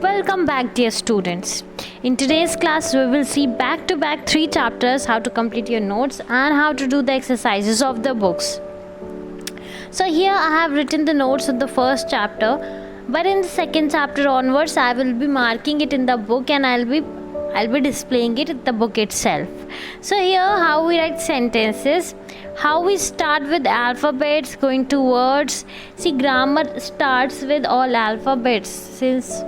Welcome back, dear students. In today's class, we will see back-to-back 3 chapters, how to complete your notes and how to do the exercises of the books. So here I have written the notes of the first chapter, but in the second chapter onwards, I will be marking it in the book and I'll be displaying it in the book itself. So here how we write sentences, how we start with alphabets, going to words. See, grammar starts with all alphabets since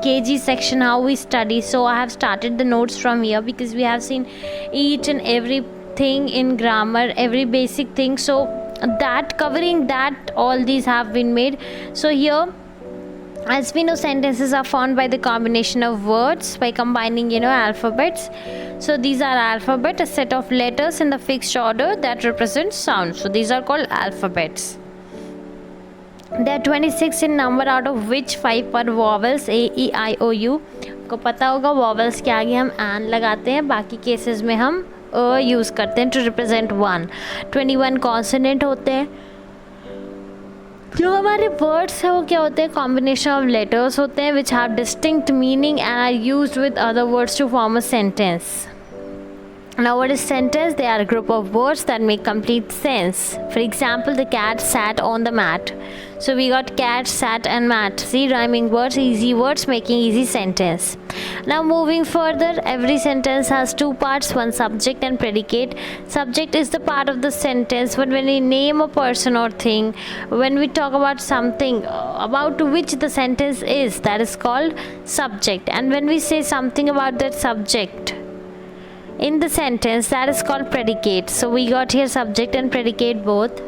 KG section, how we study. So I have started the notes from here because we have seen each and everything in grammar, every basic thing. So that covering that, all these have been made. So here, as we know, sentences are formed by the combination of words by combining alphabets. So these are alphabet, a set of letters in the fixed order that represents sounds. So these are called alphabets. There are 26 in number, out of which 5 are vowels, A, E, I, O, U. को पता होगा vowels के आगे हम an लगाते हैं, बाकी cases में हम a यूज़ करते हैं to represent 1. 21 consonant होते हैं. जो हमारे वर्ड्स हैं वो क्या होते हैं? कॉम्बिनेशन ऑफ लेटर्स होते हैं which have distinct meaning and are used with other words to form a sentence. Now what is sentence? They are a group of words that make complete sense. For example, the cat sat on the mat. So we got cat, sat and mat. See, rhyming words, easy words, making easy sentence. Now moving further, every sentence has 2 parts, one subject and predicate. Subject is the part of the sentence, but when we name a person or thing, when we talk about something about which the sentence is, that is called subject. And when we say something about that subject in the sentence, that is called predicate. So we got here subject and predicate both.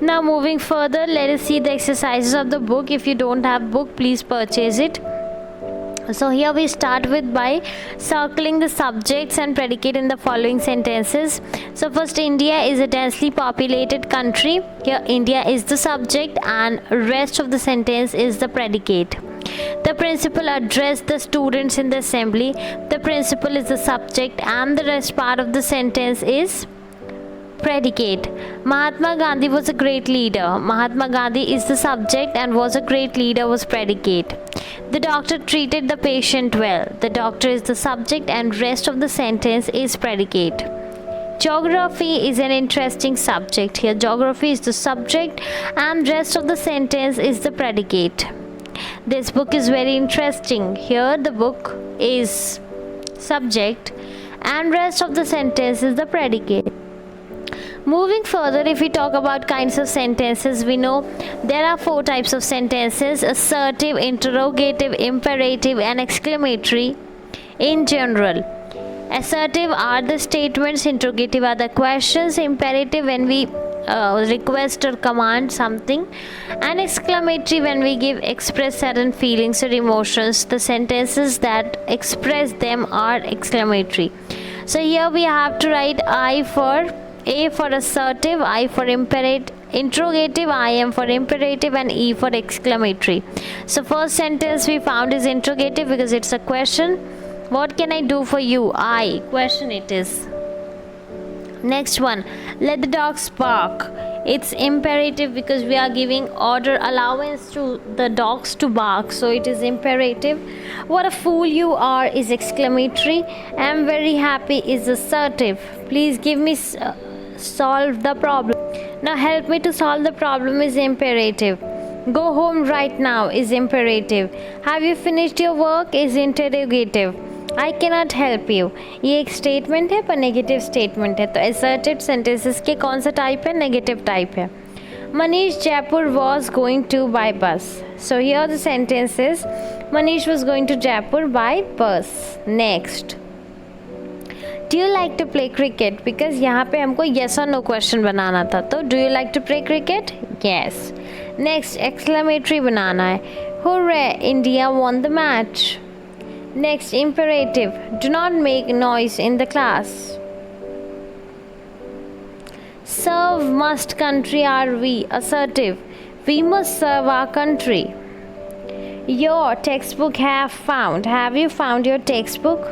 Now moving further, let us see the exercises of the book. If you don't have book, please purchase it. So here we start with by circling the subjects and predicate in the following sentences. So first, India is a densely populated country. Here India is the subject and rest of the sentence is the predicate. The principal addressed the students in the assembly. The principal is the subject and the rest part of the sentence is predicate. Mahatma Gandhi was a great leader. Mahatma Gandhi is the subject and was a great leader was predicate. The doctor treated the patient well. The doctor is the subject and rest of the sentence is predicate. Geography is an interesting subject. Here geography is the subject and rest of the sentence is the predicate. This book is very interesting. Here the book is subject and rest of the sentence is the predicate. Moving further, if we talk about kinds of sentences, we know there are 4 types of sentences: assertive, interrogative, imperative and exclamatory. In general, assertive are the statements, interrogative are the questions, imperative when we request or command something, and exclamatory when we express certain feelings or emotions. The sentences that express them are exclamatory. So here we have to write A for assertive, I for interrogative, I am for imperative and E for exclamatory. So first sentence we found is interrogative because it's a question. What can I do for you? I, question it is. Next one, let the dogs bark. It's imperative because we are giving order, allowance to the dogs to bark, so it is imperative. What a fool you are is exclamatory. I'm very happy is assertive. Please give me solve the problem. Now help me to solve the problem is imperative. Go home right now is imperative. Have you finished your work is interrogative. I cannot help you. ये एक statement है पर negative statement है. तो asserted sentences के कौन सा type है? नेगेटिव टाइप है. Manish Jaipur was going to by bus. So here the sentence is Manish was going to Jaipur by bus. Next, do you like to play cricket? Because यहाँ पे हमको yes or no question बनाना था, तो do you like to play cricket? Yes. Next, exclamatory बनाना है. Hooray! India won the match. Next, imperative. Do not make noise in the class. Serve must country are we. Assertive. We must serve our country. Your textbook have found. Have you found your textbook?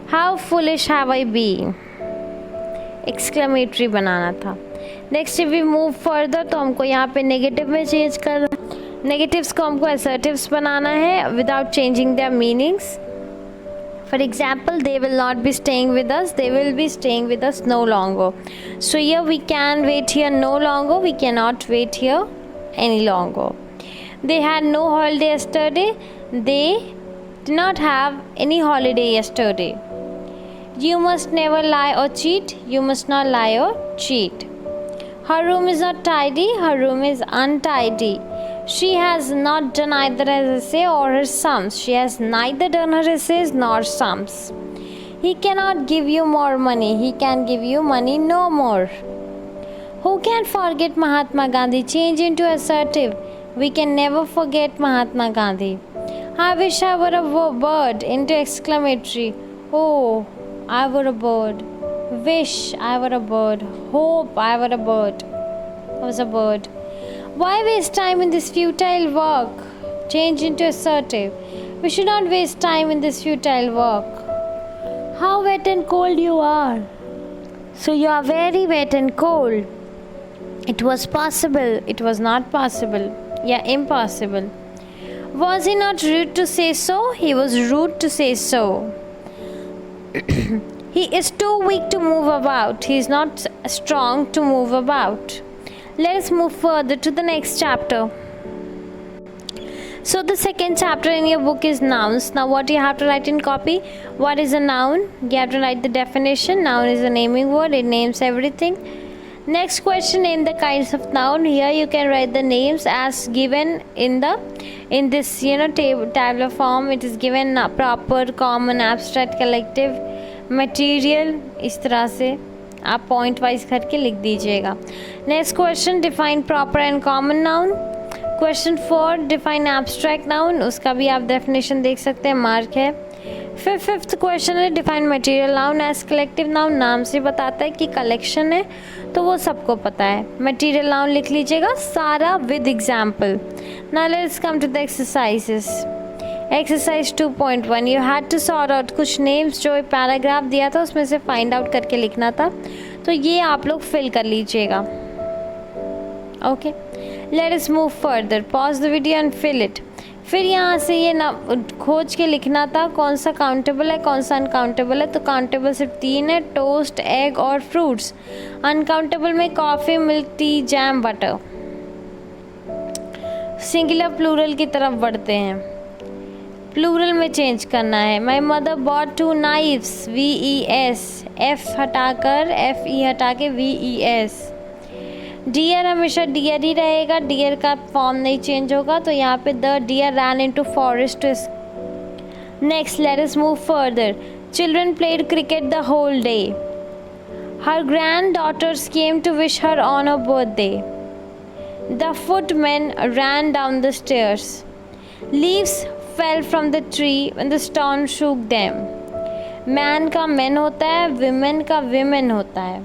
How foolish have I been? Exclamatory बनाना था. Next, if we move further तो हमको यहाँ पे negative में change करना. Negatives को हमको assertives बनाना है without changing their meanings. For example, they will not be staying with us, they will be staying with us no longer. So here we can wait here no longer, we cannot wait here any longer. They had no holiday yesterday, they did not have any holiday yesterday. You must never lie or cheat, you must not lie or cheat. Her room is not tidy, her room is untidy. She has not done either her essay or her sums. She has neither done her essays nor sums. He cannot give you more money, he can give you money no more. Who can forget Mahatma Gandhi? Change into assertive. We can never forget Mahatma Gandhi. I wish I were a bird into exclamatory. Oh, I were a bird. Wish I were a bird. Hope I were a bird. I was a bird. Why waste time in this futile work? Change into assertive. We should not waste time in this futile work. How wet and cold you are. So you are very wet and cold. It was possible. It was not possible. Yeah, impossible. Was he not rude to say so? He was rude to say so. He is too weak to move about. He is not strong to move about. Let us move further to the next chapter. So the second chapter in your book is nouns. Now what you have to write in copy? What is a noun? You have to write the definition. Noun is a naming word. It names everything. Next question, name the kinds of noun. Here you can write the names as given in this tabular form. It is given proper, common, abstract, collective, material. इस तरह से आप point wise करके लिख दीजिएगा. Next question, define proper and common noun. Question 4, define abstract noun. उसका भी आप डेफिनेशन देख सकते हैं, मार्क है. फिफ्थ क्वेश्चन है, define material noun as collective noun. नाम से बताता है कि कलेक्शन है तो वो सबको पता है. मटेरियल नाउन लिख लीजिएगा सारा with example. Now let's come to the exercises. Exercise 2.1, you had to sort out. कुछ नेम्स जो पैराग्राफ दिया था उसमें से फाइंड आउट करके लिखना था, तो ये आप लोग फिल कर लीजिएगा. Okay, let us move further. Pause the video and fill it. फिर यहाँ से ये ना खोज के लिखना था कौन सा काउंटेबल है कौन सा अनकाउंटेबल है. तो काउंटेबल सिर्फ 3 है, टोस्ट, एग और फ्रूट्स. अनकाउंटेबल में coffee, milk, tea, jam, butter. Singular plural की तरफ बढ़ते हैं. प्लूरल में चेंज करना है. My mother bought 2 knives, VES, F हटाकर FE हटा के VES. डियर हमेशा डियर ही रहेगा, डियर का फॉर्म नहीं चेंज होगा, तो यहाँ पे the deer ran into forest. Next, let us move further. Children played cricket the whole day. Her granddaughters came to wish her on a birthday. The footman ran down the stairs. Leaves fell from the tree when the storm shook them. Man का man होता है, women का women होता है.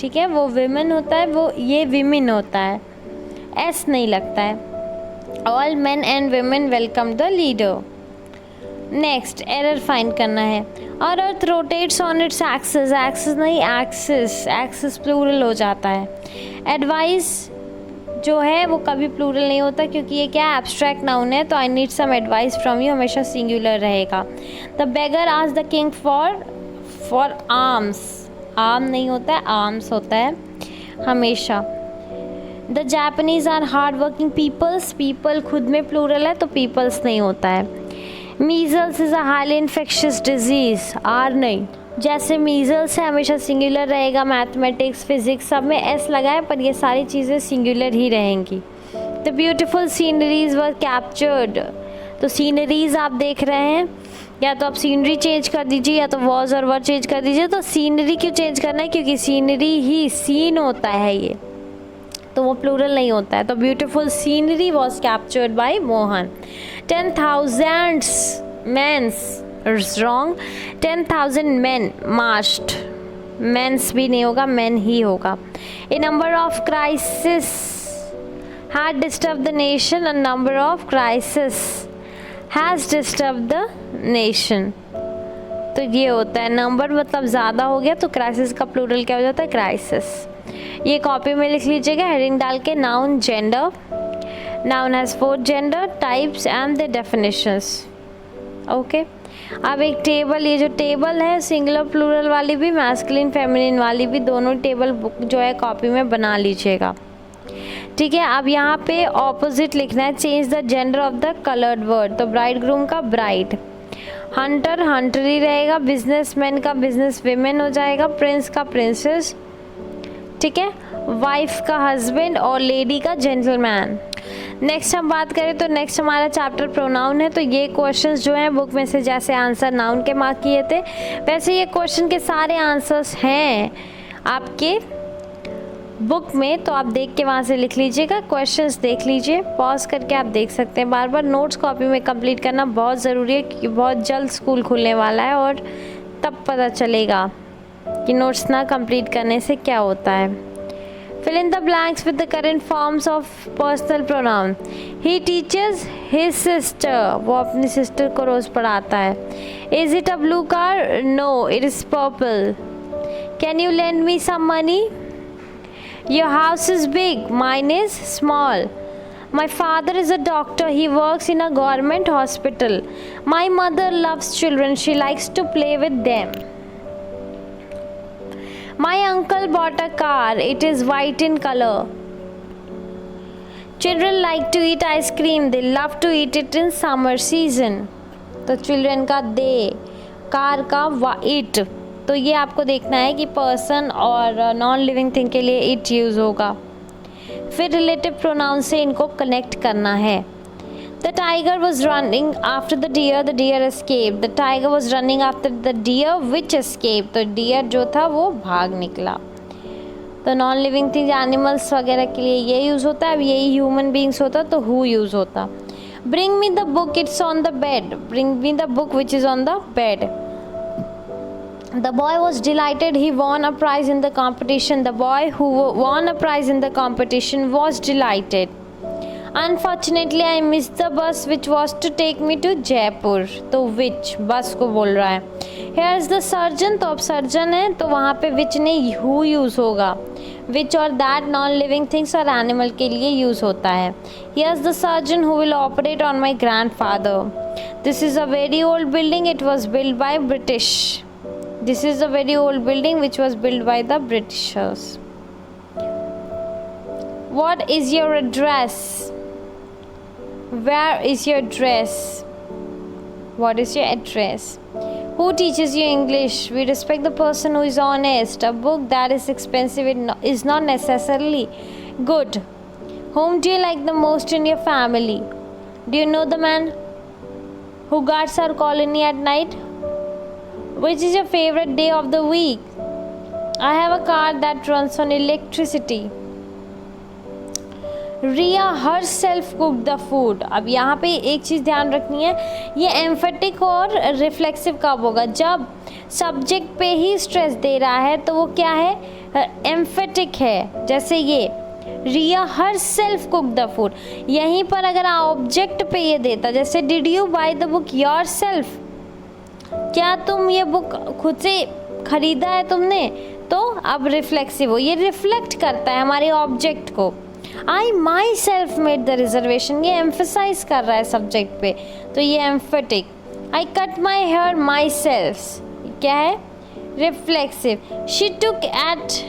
ठीक है, वो women होता है, वो ये विमेन होता है, एस नहीं लगता है. All man and women welcome the leader. Next, error find करना है. और अर्थ rotates on its axis. Axis नहीं, एक्सिस. एक्सिस प्लूरल हो जाता है. एडवाइस जो है वो कभी प्लूरल नहीं होता क्योंकि ये क्या एब्स्ट्रैक्ट नाउन है, तो I need some advice from you हमेशा सिंगुलर रहेगा. The beggar asked the king for arms. Arm नहीं होता है, आर्म्स होता है हमेशा. The Japanese are hard working peoples. People खुद में प्लूरल है तो पीपल्स नहीं होता है. Measles is a highly infectious disease. Are नहीं. जैसे मीजल्स है हमेशा सिंगुलर रहेगा. मैथमेटिक्स, फिजिक्स सब में एस लगा है, पर ये सारी चीज़ें सिंगुलर ही रहेंगी. The beautiful sceneries were captured. तो सीनरीज आप देख रहे हैं, या तो आप सीनरी चेंज कर दीजिए या तो वॉज और वर चेंज कर दीजिए. तो सीनरी क्यों चेंज करना है, क्योंकि सीनरी ही सीन होता है ये, तो वो प्लूरल नहीं होता है. तो beautiful scenery was captured by Mohan. 10,000 mens wrong. 10,000 men marched. Mens भी नहीं होगा, men ही होगा. A number of crises had disturbed the nation. A number of crises has disturbed the nation. तो ये होता है, नंबर मतलब ज़्यादा हो गया तो क्राइसिस का प्लूरल क्या हो जाता है, क्राइसिस. ये कॉपी में लिख लीजिएगा हेडिंग डाल के. Noun gender. Noun has 4 gender types and their definitions. Okay अब एक टेबल, ये जो टेबल है सिंगुलर प्लूरल वाली भी, मैस्कुलिन फेमिनिन वाली भी, दोनों टेबल बुक जो है कॉपी में बना लीजिएगा। ठीक है, अब यहाँ पे ऑपोजिट लिखना है, change the gender of the coloured word. तो ब्राइड ग्रूम का ब्राइड, हंटर हंटरी रहेगा, बिजनेसमैन का बिजनेस वीमेन हो जाएगा, प्रिंस का प्रिंसेस, ठीक है, वाइफ का हस्बैंड और लेडी का जेंटलमैन। नेक्स्ट हम बात करें तो नेक्स्ट हमारा चैप्टर प्रोनाउन है। तो ये क्वेश्चंस जो हैं बुक में से जैसे आंसर नाउन के मार्क किए थे वैसे ये क्वेश्चन के सारे आंसर्स हैं आपके बुक में, तो आप देख के वहाँ से लिख लीजिएगा, क्वेश्चंस देख लीजिए, पॉज करके आप देख सकते हैं। बार बार नोट्स कॉपी में कंप्लीट करना बहुत ज़रूरी है क्योंकि बहुत जल्द स्कूल खुलने वाला है और तब पता चलेगा कि नोट्स ना कंप्लीट करने से क्या होता है। Fill in the blanks with the current forms of personal pronoun. He teaches his sister. वो अपनी sister को रोज पढ़ाता है। Is it a blue car? No, it is purple. Can you lend me some money? Your house is big. Mine is small. My father is a doctor. He works in a government hospital. My mother loves children. She likes to play with them. My uncle bought a car. It is white in color. Children like to eat ice cream. They love to eat it in summer season. तो children का they, car का it. तो ये आपको देखना है कि person और नॉन लिविंग थिंग के लिए it यूज़ होगा। फिर रिलेटिव प्रोनाउन से इनको कनेक्ट करना है। The tiger was running after the deer escaped. The tiger was running after the deer which escaped. तो deer जो था वो भाग निकला। तो नॉन लिविंग थिंग्स एनिमल्स वगैरह के लिए ये यूज़ होता है। अब यही ह्यूमन बींग्स होता तो हु यूज़ होता। Bring me the book, it's on the bed. Bring me the book which is on the bed. The boy was delighted. He won a prize in the competition. The boy who won a prize in the competition was delighted. Unfortunately, I missed the bus which was to take me to Jaipur. तो which बस को बोल रहा है। Here is the surgeon, तो अब surgeon है तो वहाँ पे which नहीं who यूज़ होगा। Which और that नॉन लिविंग थिंग्स और एनिमल के लिए यूज़ होता है। Here is the surgeon who will operate on my grandfather. This is a very old building. It was built by British. This is a very old building which was built by the Britishers. What is your address? Where is your dress? What is your address? Who teaches you English? We respect the person who is honest. A book that is expensive is not necessarily good. Whom do you like the most in your family? Do you know the man who guards our colony at night? Which is your favorite day of the week? I have a car that runs on electricity. Riya herself cook the food. अब यहाँ पे एक चीज़ ध्यान रखनी है, ये emphatic और reflexive कब होगा? जब सब्जेक्ट पे ही स्ट्रेस दे रहा है तो वो क्या है? एम्फेटिक है। जैसे ये Riya herself cook the food, यहीं पर अगर ऑब्जेक्ट पे ये देता, जैसे did you buy the book yourself, क्या तुम ये बुक खुद से खरीदा है तुमने? तो अब रिफ्लेक्सिव हो, ये रिफ्लेक्ट करता है हमारे ऑब्जेक्ट को। I myself made the reservation, ये एम्फेसाइज कर रहा है सब्जेक्ट पे, तो ये emphatic. I cut my hair myself, क्या है? Reflexive.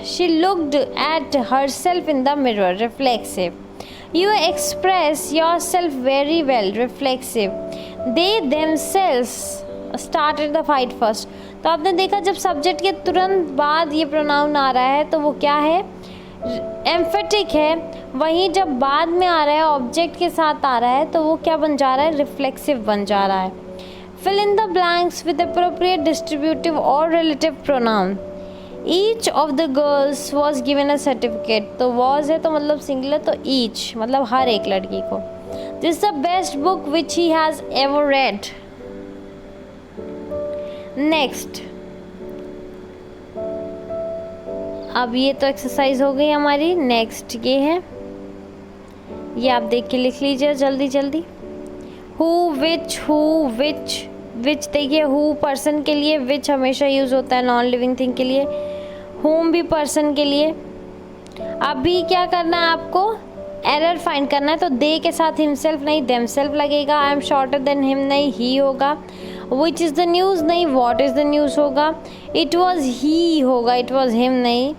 She looked at herself in the mirror, reflexive. You express yourself very well, reflexive. They themselves started the fight first. तो आपने देखा जब subject के तुरंत बाद ये प्रोनाउन आ रहा है तो वो क्या है? एम्फेटिक है। वहीं जब बाद में आ रहा है ऑब्जेक्ट के साथ आ रहा है तो वो क्या बन जा रहा है? रिफ्लेक्सिव बन जा रहा है। Fill in the blanks with appropriate distributive और relative pronoun. Each of the girls was given a certificate, तो वॉज है तो मतलब सिंगुलर, तो ईच मतलब हर एक लड़की को। This the best book which he has ever read. Next, अब ये तो एक्सरसाइज हो गई हमारी। नेक्स्ट ये है, ये आप देख के लिख लीजिए जल्दी जल्दी। हु विच देखिए, हु पर्सन के लिए, विच हमेशा यूज़ होता है नॉन लिविंग थिंग के लिए, होम भी पर्सन के लिए। अभी क्या करना है आपको? एरर फाइंड करना है तो दे के साथ हिमसेल्फ नहीं देमसेल्फ लगेगा। I am shorter than him नहीं ही होगा। विच इज़ द न्यूज़ नहीं व्हाट इज़ द न्यूज़ होगा। इट वॉज ही होगा, इट वॉज हिम नहीं।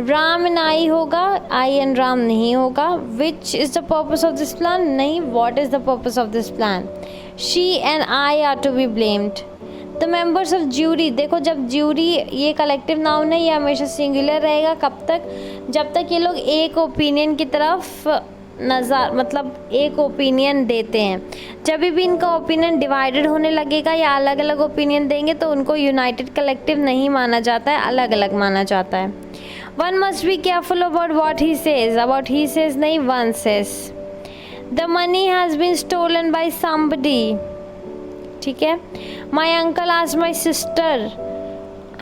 राम एंड आई होगा, आई एंड राम नहीं होगा। Which is the purpose of this plan नहीं what is the purpose of this plan. She and I are to be blamed. The members of jury, देखो जब jury ये collective noun है, ये हमेशा सिंगुलर रहेगा। कब तक? जब तक ये लोग एक ओपिनियन की तरफ मतलब एक ओपिनियन देते हैं। जब भी इनका ओपिनियन डिवाइडेड होने लगेगा या अलग अलग ओपिनियन देंगे तो उनको यूनाइटेड कलेक्टिव नहीं माना जाता है, अलग अलग माना जाता है। One must be careful about what he says, about he says नहीं one says. The money has been stolen by somebody, ठीक है। My uncle asked my sister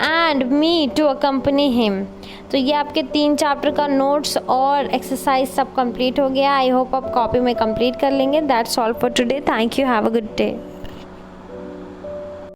and me to accompany him. तो ये आपके 3 चैप्टर का notes और exercise सब complete हो गया। आई होप आप कॉपी में कंप्लीट कर लेंगे। That's all for today. Thank you, have a good day.